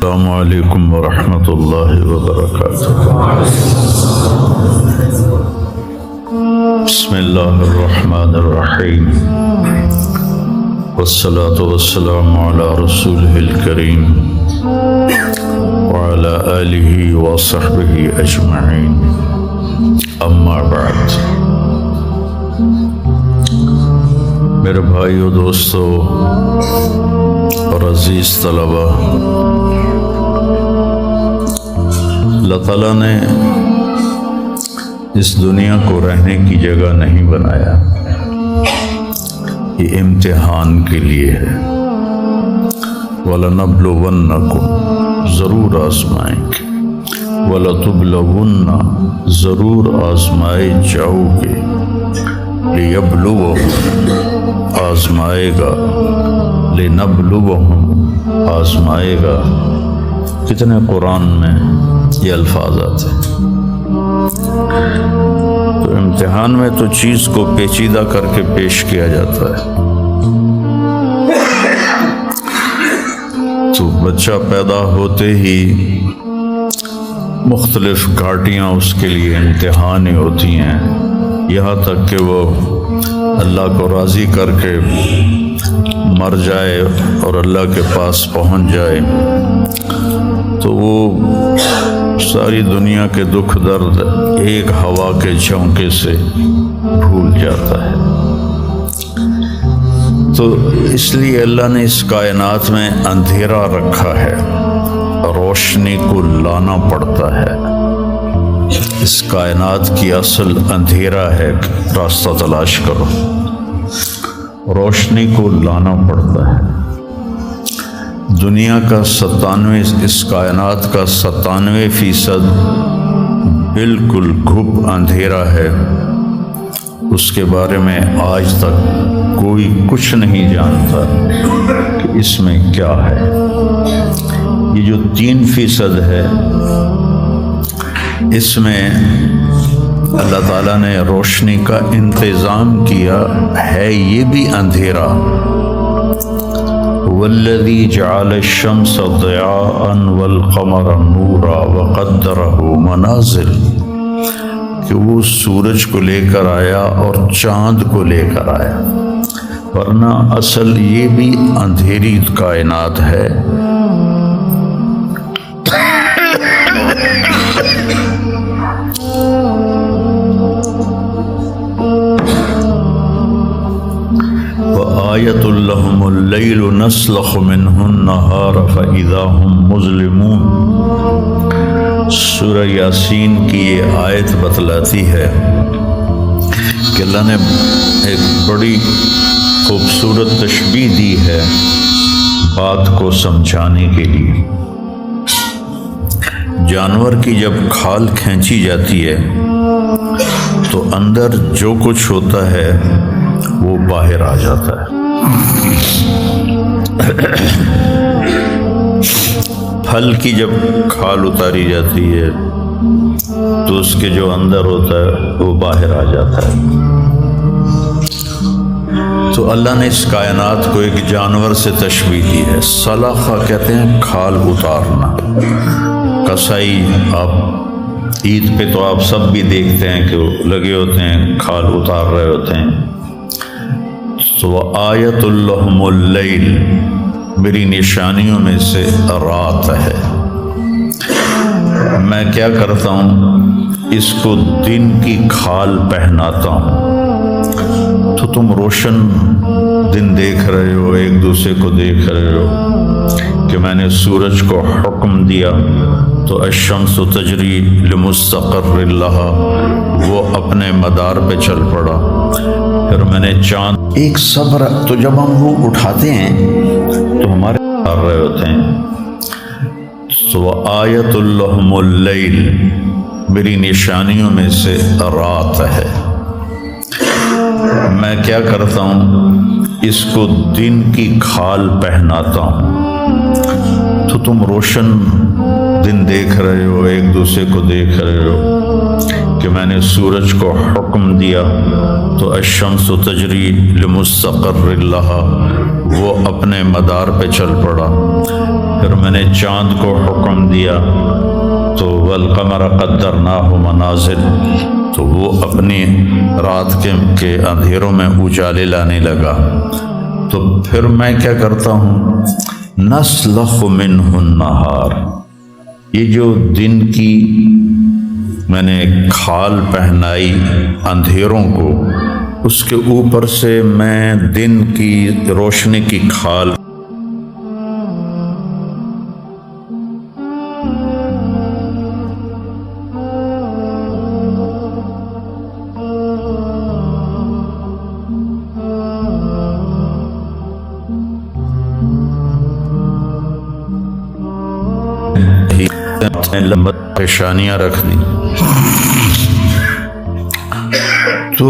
السلام علیکم ورحمۃ اللہ وبرکاتہ۔ بسم اللہ الرحمن الرحیم، والصلاة والسلام علی رسولہ الکریم وعلی آلہ وصحبہ اجمعین، اما بعد۔ میرے بھائیو، دوستو اور عزیز طلبہ، اللہ تعالیٰ نے اس دنیا کو رہنے کی جگہ نہیں بنایا، یہ امتحان کے لیے ہے۔ وَلَنَبْلُوَنَّكُمْ، ضرور آزمائیں گے، وَلَتُبْلَوُنَّ، ضرور آزمائے جاؤ گے، لِيَبْلُوَهُمْ، آزمائے گا، لِنَبْلُوَهُمْ، آزمائے گا۔ کتنے قرآن میں یہ الفاظ آتے ہیں۔ تو امتحان میں تو چیز کو پیچیدہ کر کے پیش کیا جاتا ہے۔ تو بچہ پیدا ہوتے ہی مختلف گھاٹیاں اس کے لیے امتحانی ہوتی ہیں، یہاں تک کہ وہ اللہ کو راضی کر کے مر جائے اور اللہ کے پاس پہنچ جائے تو وہ ساری دنیا کے دکھ درد ایک ہوا کے جھونکے سے بھول جاتا ہے۔ تو اس لیے اللہ نے اس کائنات میں اندھیرا رکھا ہے، روشنی کو لانا پڑتا ہے۔ اس کائنات کی اصل اندھیرا ہے، راستہ تلاش کرو، روشنی کو لانا پڑتا ہے۔ دنیا کا 97، اس کائنات کا 97% بالکل گھپ اندھیرا ہے، اس کے بارے میں آج تک کوئی کچھ نہیں جانتا کہ اس میں کیا ہے۔ یہ جو 3% ہے، اس میں اللہ تعالیٰ نے روشنی کا انتظام کیا ہے، یہ بھی اندھیرا۔ والذی جعل الشمس ضیاء والقمر نورا وقدرہ منازل، کہ وہ سورج کو لے کر آیا اور چاند کو لے کر آیا، ورنہ اصل یہ بھی اندھیری کائنات ہے۔ وآیۃ لہم اللیل نسلخ منہ النہار فإذا ہم مظلمون، سورہ یاسین کی یہ آیت بتلاتی ہے کہ اللہ نے ایک بڑی خوبصورت تشبیہ دی ہے بات کو سمجھانے کے لیے۔ جانور کی جب کھال کھینچی جاتی ہے تو اندر جو کچھ ہوتا ہے وہ باہر آ جاتا ہے۔ پھل کی جب کھال اتاری جاتی ہے تو اس کے جو اندر ہوتا ہے وہ باہر آ جاتا ہے۔ تو اللہ نے اس کائنات کو ایک جانور سے تشبیہ دی ہے۔ سلخہ کہتے ہیں کھال اتارنا۔ کسائی، آپ عید پہ تو آپ سب بھی دیکھتے ہیں کہ وہ لگے ہوتے ہیں، کھال اتار رہے ہوتے ہیں۔ تو آیۃ لہم اللیل، میری نشانیوں میں سے رات ہے۔ میں کیا کرتا ہوں، اس کو دن کی کھال پہناتا ہوں، تو تم روشن دن دیکھ رہے ہو، ایک دوسرے کو دیکھ رہے ہو کہ میں نے سورج کو حکم دیا تو الشمس تجری لمستقر لہا، وہ اپنے مدار پہ چل پڑا۔ پھر میں نے چاند، ایک صبر، تو جب ہم وہ اٹھاتے ہیں تو ہمارے آ رہے ہوتے ہیں۔ تو آیۃ لہم اللیل، میری نشانیوں میں سے رات ہے۔ میں کیا کرتا ہوں، اس کو دن کی کھال پہناتا ہوں، تو تم روشن دن دیکھ رہے ہو، ایک دوسرے کو دیکھ رہے ہو کہ میں نے سورج کو حکم دیا تو الشمس تجری لمستقر لہا، وہ اپنے مدار پہ چل پڑا۔ پھر میں نے چاند کو حکم دیا تو والقمر قدرناہ منازل، تو وہ اپنی رات کے اندھیروں میں اجالے لانے لگا۔ تو پھر میں کیا کرتا ہوں، نسلخ منہ النہار، یہ جو دن کی میں نے کھال پہنائی اندھیروں کو، اس کے اوپر سے میں دن کی روشنی کی کھال پیشانیاں رکھ دی۔ تو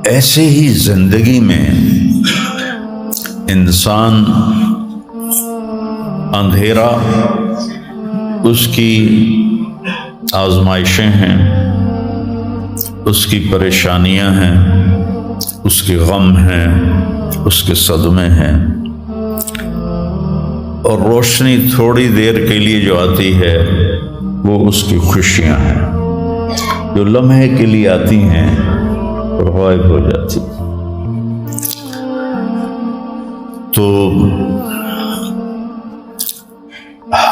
ایسے ہی زندگی میں انسان اندھیرا اس کی آزمائشیں ہیں، اس کی پریشانیاں ہیں، اس کے غم ہیں، اس کے صدمے ہیں، اور روشنی تھوڑی دیر کے لیے جو آتی ہے وہ اس کی خوشیاں ہیں، جو لمحے کے لیے آتی ہیں اور غائب ہو جاتی۔ تو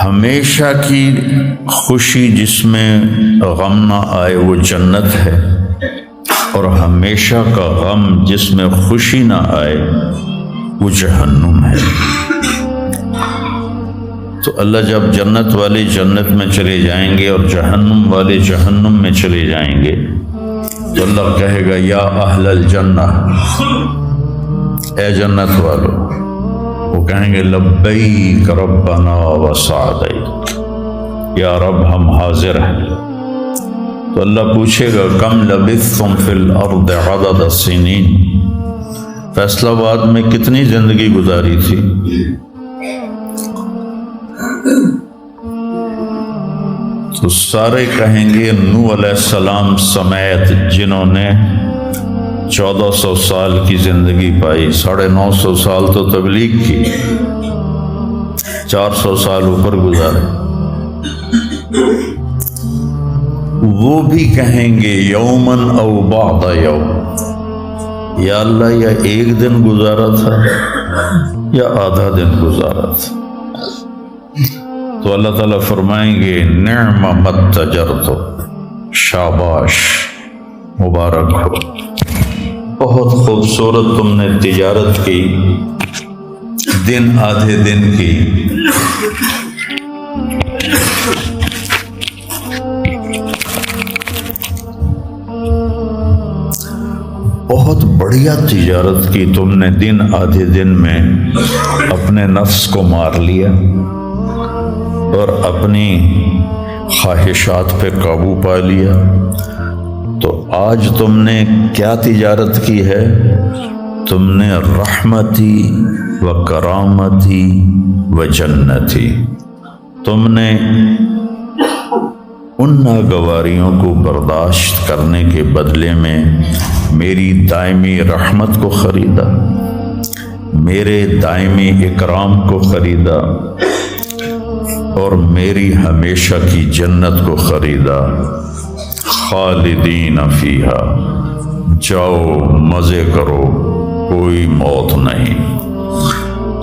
ہمیشہ کی خوشی جس میں غم نہ آئے وہ جنت ہے، اور ہمیشہ کا غم جس میں خوشی نہ آئے وہ جہنم ہے۔ تو اللہ جب جنت والے جنت میں چلے جائیں گے اور جہنم والے جہنم میں چلے جائیں گے تو اللہ کہے گا یا اہل الجنہ، اے جنت والو، وہ کہیں گے لبیک ربنا وسعدیک، یا رب ہم حاضر ہیں۔ تو اللہ پوچھے گا کم لبثتم فی الارض عدد السنین، فیصلہ آباد میں کتنی زندگی گزاری تھی؟ تو سارے کہیں گے نوح علیہ السلام سمیت، جنہوں نے 1400 سال کی زندگی پائی، 950 سال تو تبلیغ کی، 400 سال اوپر گزارے، وہ بھی کہیں گے یومن او بعد یوم، یا اللہ یا ایک دن گزارا تھا یا آدھا دن گزارا تھا۔ تو اللہ تعالیٰ فرمائیں گے نعم متجرتو، شاباش، مبارک ہو، بہت خوبصورت تم نے تجارت کی، دن آدھے دن کی۔ بہت بڑھیا تجارت کی تم نے، دن آدھے دن میں اپنے نفس کو مار لیا اور اپنی خواہشات پہ قابو پا لیا۔ تو آج تم نے کیا تجارت کی ہے؟ تم نے رحمتی و کرامتی و جنتی، تم نے ان ناگواریوں کو برداشت کرنے کے بدلے میں میری دائمی رحمت کو خریدا، میرے دائمی اکرام کو خریدا، اور میری ہمیشہ کی جنت کو خریدا۔ خالدین فیہا، جاؤ مزے کرو، کوئی موت نہیں۔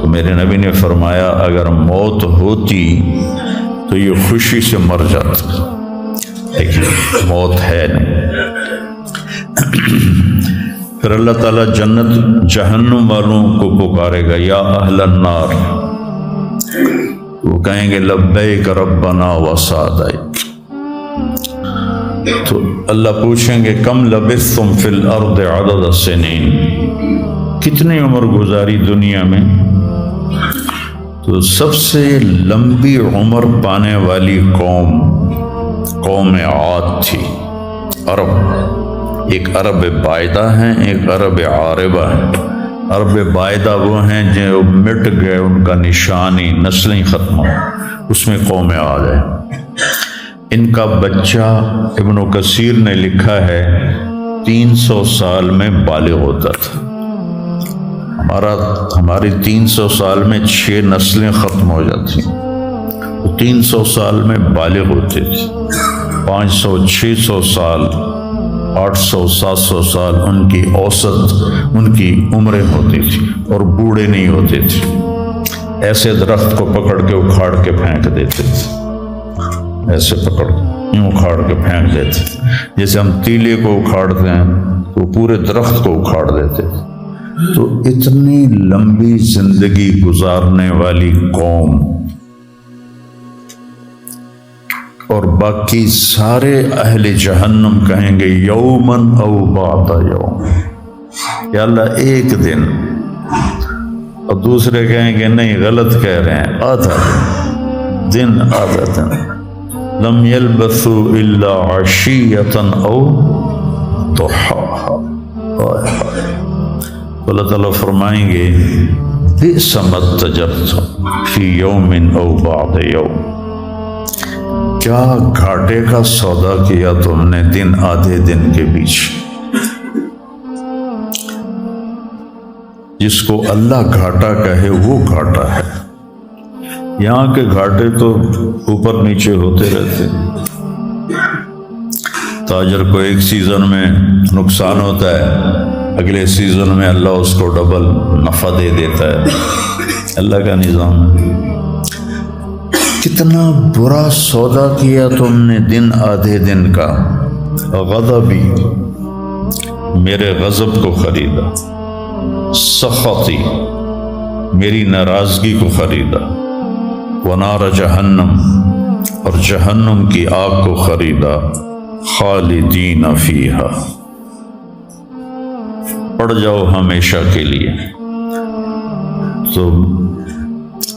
تو میرے نبی نے فرمایا اگر موت ہوتی تو یہ خوشی سے مر جاتا، لیکن موت ہے نہیں۔ پھر اللہ تعالیٰ جنت جہنم والوں کو پکارے گا یا اہل النار، وہ کہیں گے لبیک ربنا وسعدیک۔ تو اللہ پوچھیں گے کم لبثتم فی الارض عدد السنین، کتنی عمر گزاری دنیا میں؟ تو سب سے لمبی عمر پانے والی قوم عاد تھی، عرب۔ ایک عرب بائدہ ہیں، ایک عرب عاربہ ہیں۔ عرب بائدہ وہ ہیں جو مٹ گئے، ان کا نشان ہی نسلیں ختم ہو، اس میں قوم عاد ہے۔ ان کا بچہ ابن کثیر نے لکھا ہے 300 سال میں بالغ ہوتا تھا۔ ہماری 300 سال میں 6 نسلیں ختم ہو جاتی ہیں، تو 300 سال میں بالغ ہوتے تھے۔ 500 600 سال 800 700 سال ان کی اوسط ان کی عمریں ہوتی تھی، اور بوڑھے نہیں ہوتے تھے۔ ایسے درخت کو پکڑ کے اکھاڑ کے پھینک دیتے تھے، ایسے پکڑ یوں اکھاڑ کے پھینک دیتے تھے، جیسے ہم تیلے کو اکھاڑتے ہیں تو پورے درخت کو اکھاڑ دیتے تھے۔ تو اتنی لمبی زندگی گزارنے والی قوم، اور باقی سارے اہل جہنم کہیں گے یومن او بعد یوم، یا اللہ ایک دن، اور دوسرے کہیں گے نہیں غلط کہہ رہے ہیں، آدھا دن آدھا دن۔ لم یلبثوا الا عشیۃ او ضحاہا۔ اللہ تعالیٰ فرمائیں گے بئس ما اتجرتم فی یوم او بعد یوم، کیا گھاٹے کا سودا کیا تم نے دن آدھے دن کے بیچ۔ جس کو اللہ گھاٹا کہے وہ گھاٹا ہے، یہاں کے گھاٹے تو اوپر نیچے ہوتے رہتے ہیں۔ تاجر کو ایک سیزن میں نقصان ہوتا ہے، اگلے سیزن میں اللہ اس کو ڈبل نفع دے دیتا ہے، اللہ کا نظام ہے۔ کتنا برا سودا کیا تم نے دن آدھے دن کا۔ غضبی، میرے غضب کو خریدا، سخطی، میری ناراضگی کو خریدا، ونار جہنم، اور جہنم کی آگ کو خریدا، خالدین فیہا، پڑ جاؤ ہمیشہ کے لیے۔ تو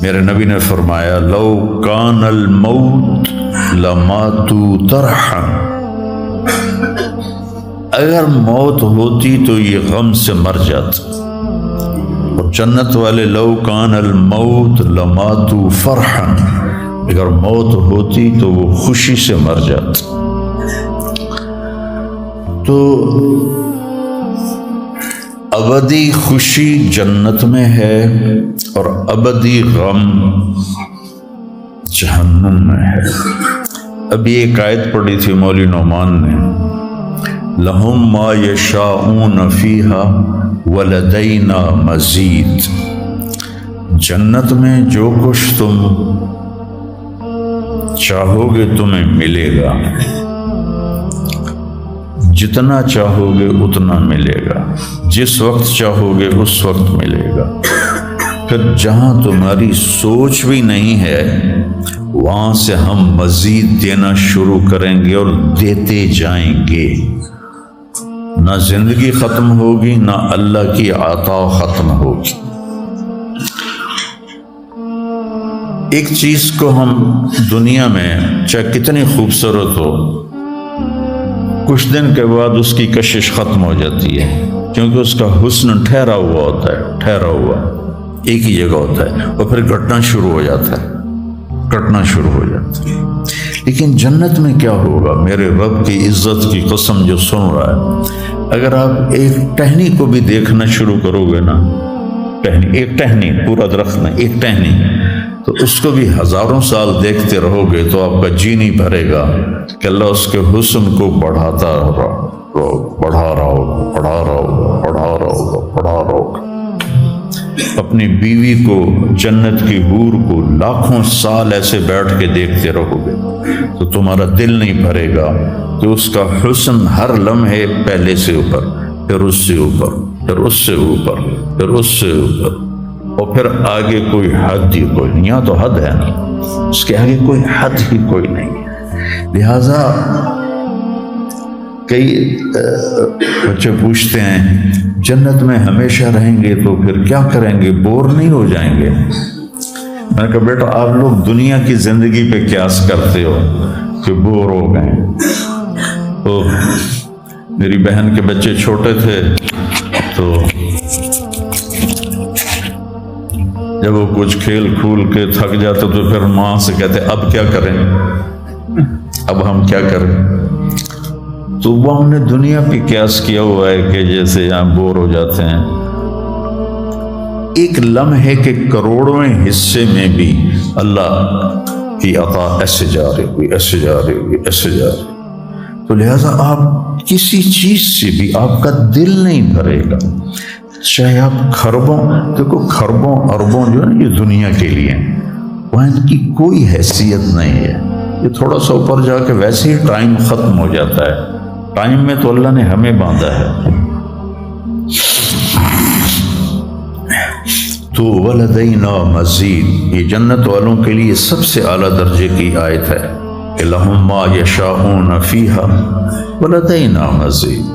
میرے نبی نے فرمایا لو کان الموت لماتوا طرحا، اگر موت ہوتی تو یہ غم سے مر جاتا۔ اور جنت والے لو کان الموت لماتوا فرحا، اگر موت ہوتی تو وہ خوشی سے مر جاتا۔ تو ابدی خوشی جنت میں ہے، اور ابدی غم جہنم میں ہے۔ ابھی ایک آیت پڑھی تھی مولوی نعمان نے، لہم ما یشاءون فیہا ولدینا مزید، جنت میں جو کچھ تم چاہو گے تمہیں ملے گا، جتنا چاہو گے اتنا ملے گا، جس وقت چاہو گے اس وقت ملے گا۔ پھر جہاں تمہاری سوچ بھی نہیں ہے وہاں سے ہم مزید دینا شروع کریں گے اور دیتے جائیں گے۔ نہ زندگی ختم ہوگی، نہ اللہ کی عطا ختم ہوگی۔ ایک چیز کو ہم دنیا میں چاہے کتنی خوبصورت ہو، کچھ دن کے بعد اس کی کشش ختم ہو جاتی ہے، کیونکہ اس کا حسن ٹھہرا ہوا ہوتا ہے، ٹھہرا ہوا ایک ہی جگہ ہوتا ہے، اور پھر کٹنا شروع ہو جاتا ہے، کٹنا شروع ہو جاتا ہے۔ لیکن جنت میں کیا ہوگا؟ میرے رب کی عزت کی قسم جو سن رہا ہے، اگر آپ ایک ٹہنی کو بھی دیکھنا شروع کرو گے نا، ٹہنی، ایک ٹہنی، پورا درخت نہیں، ایک ٹہنی، تو اس کو بھی ہزاروں سال دیکھتے رہو گے تو آپ کا جی نہیں بھرے گا کہ اللہ اس کے حسن کو بڑھاتا رہو، بڑھا رہا ہوگا، بڑھا رہا ہوگا، بڑھا رہا ہوگا، بڑھا رہا ہوگا۔ اپنی بیوی کو، جنت کی حور کو لاکھوں سال ایسے بیٹھ کے دیکھتے رہو گے تو تمہارا دل نہیں بھرے گا کہ اس کا حسن ہر لمحے پہلے سے اوپر، پھر اس سے اوپر، پھر اس سے اوپر، پھر اس سے اوپر، اور پھر آگے کوئی حد ہی کوئی نہیں۔ یہاں تو حد ہے نا، اس کے آگے کوئی حد ہی کوئی نہیں ہے۔ لہذا کئی بچے پوچھتے ہیں جنت میں ہمیشہ رہیں گے تو پھر کیا کریں گے، بور نہیں ہو جائیں گے؟ میں نے کہا بیٹا آپ لوگ دنیا کی زندگی پہ قیاس کرتے ہو کہ بور ہو گئے۔ تو میری بہن کے بچے چھوٹے تھے تو جب وہ کچھ کھیل کھول کے تھک جاتے تو پھر ماں سے کہتے اب کیا کریں، اب ہم کیا کریں؟ تو وہ ہم نے دنیا پہ قیاس کیا ہوا ہے کہ جیسے یہاں بور ہو جاتے ہیں، ایک لمحے کے کروڑویں حصے میں بھی اللہ کی عطا ایسے جا رہی ہوئی، ایسے جا رہی ہوئی، ایسے جا رہی. تو لہٰذا آپ کسی چیز سے بھی آپ کا دل نہیں بھرے گا، چاہے آپ خربوں، دیکھو خربوں اربوں جو ہے نا یہ دنیا کے لیے، وہاں ان کی کوئی حیثیت نہیں ہے. یہ تھوڑا سا اوپر جا کے ویسے ہی ٹائم ختم ہو جاتا ہے. ٹائم میں تو اللہ نے ہمیں باندھا ہے. تو ولدینا مزید، یہ جنت والوں کے لیے سب سے اعلیٰ درجے کی آیت ہے کہ لہم ما یشاءون فیہا ولدینا مزید،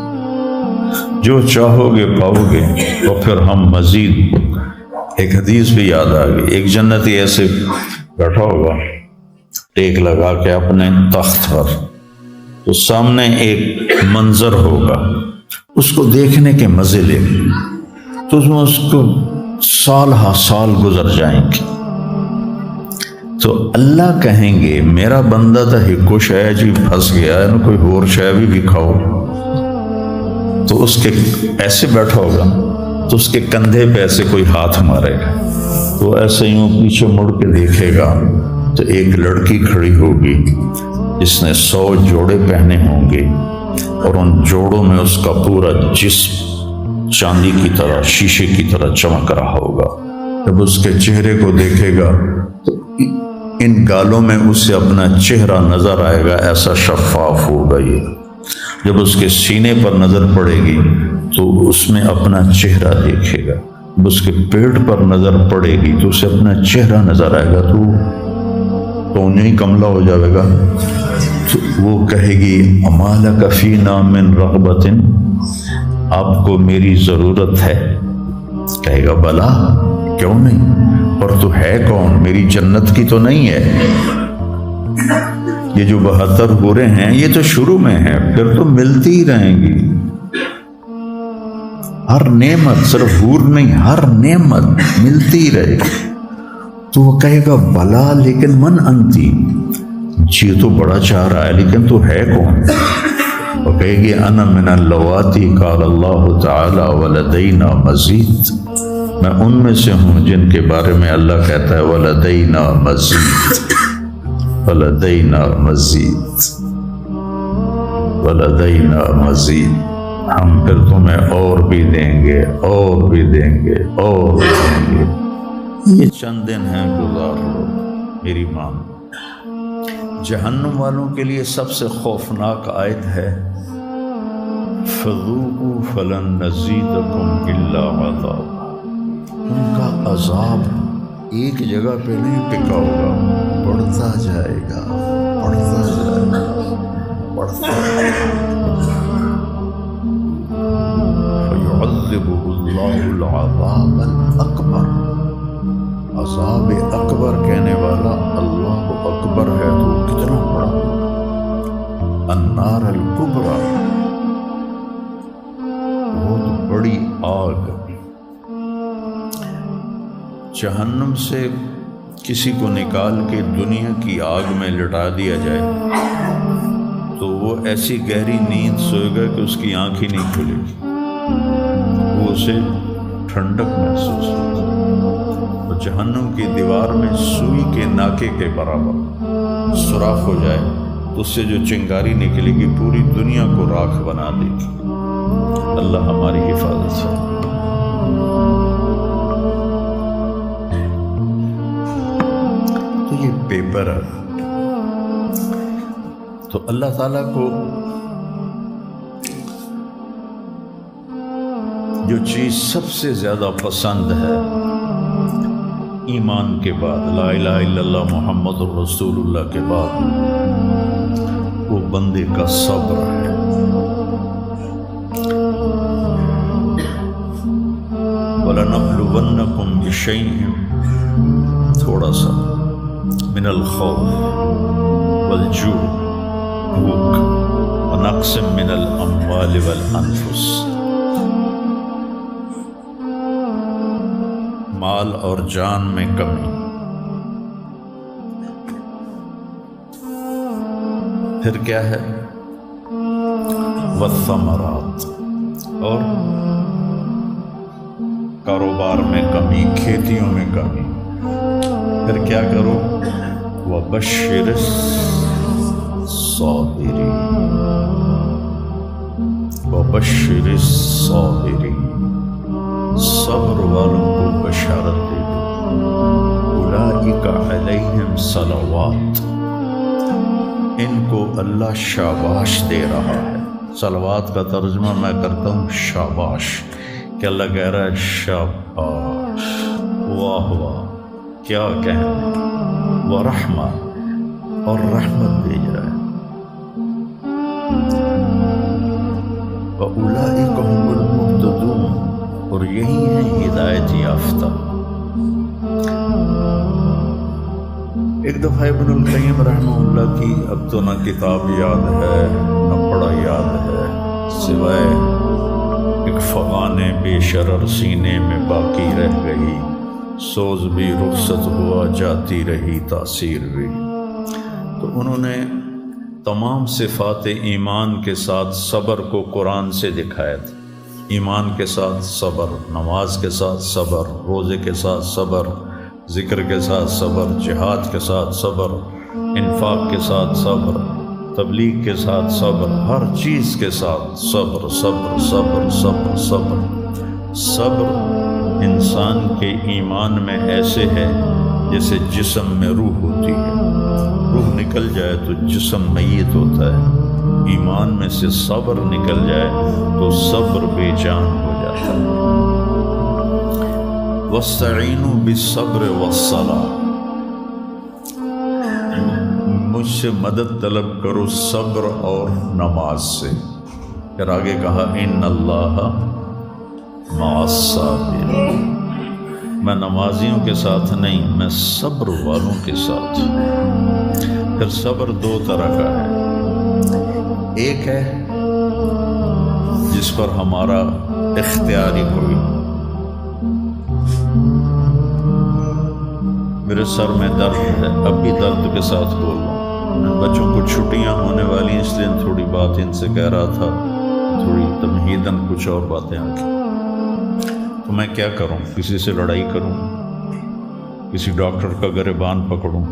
جو چاہو گے پاؤ گے. اور پھر ہم مزید، ایک حدیث بھی یاد آ گئی، ایک جنتی ایسے بیٹھا ہوگا ٹیک لگا کے اپنے تخت پر، تو سامنے ایک منظر ہوگا، اس کو دیکھنے کے مزے لے تو اس کو سال ہا سال گزر جائیں گے. تو اللہ کہیں گے میرا بندہ تو ہکو شے جی پھنس گیا ہے نا، کوئی اور شے بھی کھاؤ. تو اس کے ایسے بیٹھا ہوگا تو اس کے کندھے پہ ایسے کوئی ہاتھ مارے گا، تو ایسے یوں پیچھے مڑ کے دیکھے گا تو ایک لڑکی کھڑی ہوگی جس نے 100 جوڑے پہنے ہوں گے، اور ان جوڑوں میں اس کا پورا جسم چاندی کی طرح، شیشے کی طرح چمک رہا ہوگا. جب اس کے چہرے کو دیکھے گا تو ان گالوں میں اسے اپنا چہرہ نظر آئے گا، ایسا شفاف ہوگا یہ. جب اس کے سینے پر نظر پڑے گی تو اس میں اپنا چہرہ دیکھے گا. جب اس کے پیٹ پر نظر پڑے گی تو اسے اپنا چہرہ نظر آئے گا، تو انہیں ہی کملا ہو جائے گا. تو وہ کہے گی اما لک فینا من رغبۃ، آپ کو میری ضرورت ہے؟ کہے گا بلا، کیوں نہیں، اور تو ہے کون، میری جنت کی تو نہیں ہے. یہ جو 72 حوریں ہیں یہ تو شروع میں ہیں، پھر تو ملتی ہی رہیں گی. ہر نعمت، صرف حور نہیں، ہر نعمت ملتی ہی رہے گی. تو وہ کہے گا بلا لیکن من انتی، جی تو بڑا چاہ رہا ہے لیکن تو ہے کون؟ وہ کہے گی انا من اللواتی قال اللہ تعالی ولدینا مزید، میں ان میں سے ہوں جن کے بارے میں اللہ کہتا ہے ولدینا مزید، ولدینا مزید، ولدینا مزید، ہم پھر تمہیں اور بھی دیں گے، اور بھی دیں گے، اور بھی دیں گے. یہ چند دن ہیں، گزار لو، میری مان. جہنم والوں کے لیے سب سے خوفناک آیت ہے فذوقوا فلن نزیدکم الا عذابا. ان کا عذاب ایک جگہ پہ نہیں ٹکا ہوگا، بڑھتا جائے گا، بڑھتا جائے گا، بڑھتا جائے گا. فیعذبہ اللہ العذاب الاکبر، عذاب اکبر کہنے والا اللہ اکبر ہے تو کتنا بڑا. النار الکبریٰ، بہت بڑی آگ. جہنم سے کسی کو نکال کے دنیا کی آگ میں لٹا دیا جائے تو وہ ایسی گہری نیند سوئے گا کہ اس کی آنکھ ہی نہیں کھلے گی، وہ اسے ٹھنڈک محسوس ہوگی. جہنم کی دیوار میں سوئی کے ناکے کے برابر سوراخ ہو جائے تو اس سے جو چنگاری نکلے گی پوری دنیا کو راکھ بنا دے گی. اللہ ہماری حفاظت سے. تو یہ پیپر ہے. تو اللہ تعالیٰ کو جو چیز سب سے زیادہ پسند ہے ایمان کے بعد، لا الہ الا اللہ محمد الرسول اللہ کے بعد، وہ بندے کا صبر ہے. وَلَنَبْلُوَنَّكُمْ بِشَيْءٍ، تھوڑا سا، من الخوف والجوع، بھوک، ونقص من الاموال والانفس، مال اور جان میں کمی، پھر کیا ہے؟ والثمرات، اور کاروبار میں کمی، کھیتیوں میں کمی، پھر کیا کرو؟ وبشر الصابرین، وبشر الصابرین، صبر والوں کو بشارت دے دو، اولئک علیہم صلوات، ان کو اللہ شاباش دے رہا ہے۔ صلوات کا ترجمہ میں کرتا ہوں شاباش، کہ اللہ کہہ رہا ہے شاباش، واہ واہ، کیا کہنا، ورحمہ، اور رحمت بھیج رہا ہے، وَأُولَئِكَ هُمُ الْمُهْتَدُونَ، اور یہی ہے ہدایت یافتہ۔ ایک دفعہ ابن القیم رحمہ اللہ کی اب تو نہ کتاب یاد ہے نہ پڑھا یاد ہے، سوائے ایک فغان بے شرر سینے میں باقی رہ گئی، سوز بھی رخصت ہوا جاتی رہی تاثیر بھی۔ تو انہوں نے تمام صفات ایمان کے ساتھ صبر کو قرآن سے دکھایا تھا۔ ایمان کے ساتھ صبر، نماز کے ساتھ صبر، روزے کے ساتھ صبر، ذکر کے ساتھ صبر، جہاد کے ساتھ صبر، انفاق کے ساتھ صبر، تبلیغ کے ساتھ صبر، ہر چیز کے ساتھ صبر صبر صبر صبر صبر۔ صبر انسان کے ایمان میں ایسے ہے جیسے جسم میں روح ہوتی ہے، روح نکل جائے تو جسم میت ہوتا ہے، ایمان میں سے صبر نکل جائے تو صبر بے جان ہو جاتا ہے۔ وَاسْتَعِینُوا بِالصَّبْرِ وَالصَّلَاةِ، مجھ سے مدد طلب کرو صبر اور نماز سے۔ پھر آگے کہا اِنَّ اللَّهَ مَعَ الصَّابِرِينَ، میں نمازیوں کے ساتھ نہیں، میں صبر والوں کے ساتھ۔ پھر صبر دو طرح کا ہے، ایک ہے جس پر ہمارا اختیاری کوئی، میرے سر میں درد ہے، اب بھی درد کے ساتھ بول رہا ہوں، بچوں کو چھٹیاں ہونے والی ہیں اس لیے تھوڑی بات ان سے کہہ رہا تھا، تھوڑی تمہیداً کچھ اور باتیں آ گئی۔ تو میں کیا کروں؟ کسی سے لڑائی کروں؟ کسی ڈاکٹر کا گریبان پکڑوں؟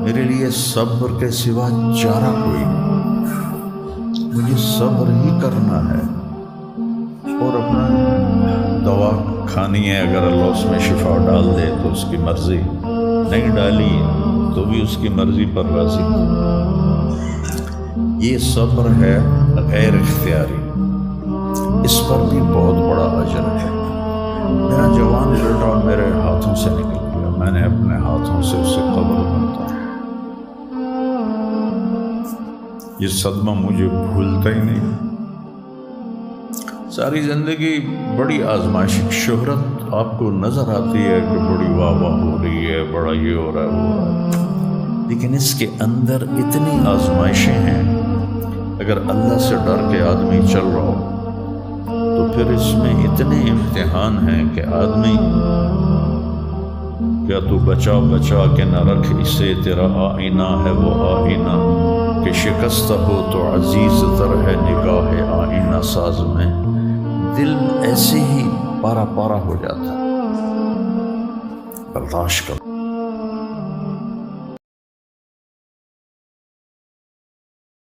میرے لیے صبر کے سوا چارہ کوئی نہیں، مجھے صبر ہی کرنا ہے، اور اپنا دوا کھانی ہے، اگر اللہ اس میں شفا ڈال دے تو اس کی مرضی، نہیں ڈالی تو بھی اس کی مرضی پر راضی۔ یہ صبر ہے غیر اختیاری، اس پر بھی بہت بڑا اجر ہے۔ میرا جوان بیٹا میرے ہاتھوں سے نکل گیا، میں نے اپنے ہاتھوں سے اسے قبر بنتا، یہ صدمہ مجھے بھولتا ہی نہیں۔ ساری زندگی بڑی آزمائش، شہرت آپ کو نظر آتی ہے کہ بڑی واہ واہ ہو رہی ہے، بڑا یہ ہو رہا ہے وہ ہو رہا ہے، لیکن اس کے اندر اتنی آزمائشیں ہیں، اگر اللہ سے ڈر کے آدمی چل رہا ہو تو پھر اس میں اتنے امتحان ہیں کہ آدمی کیا تو بچا بچا کے نہ رکھ اسے، تیرا آئینہ ہے وہ آئینہ کہ شکست ہو تو عزیز تر ہے نگاہ آئینہ ساز میں، دل ایسے ہی پارا پارا ہو جاتا، برداشت کر۔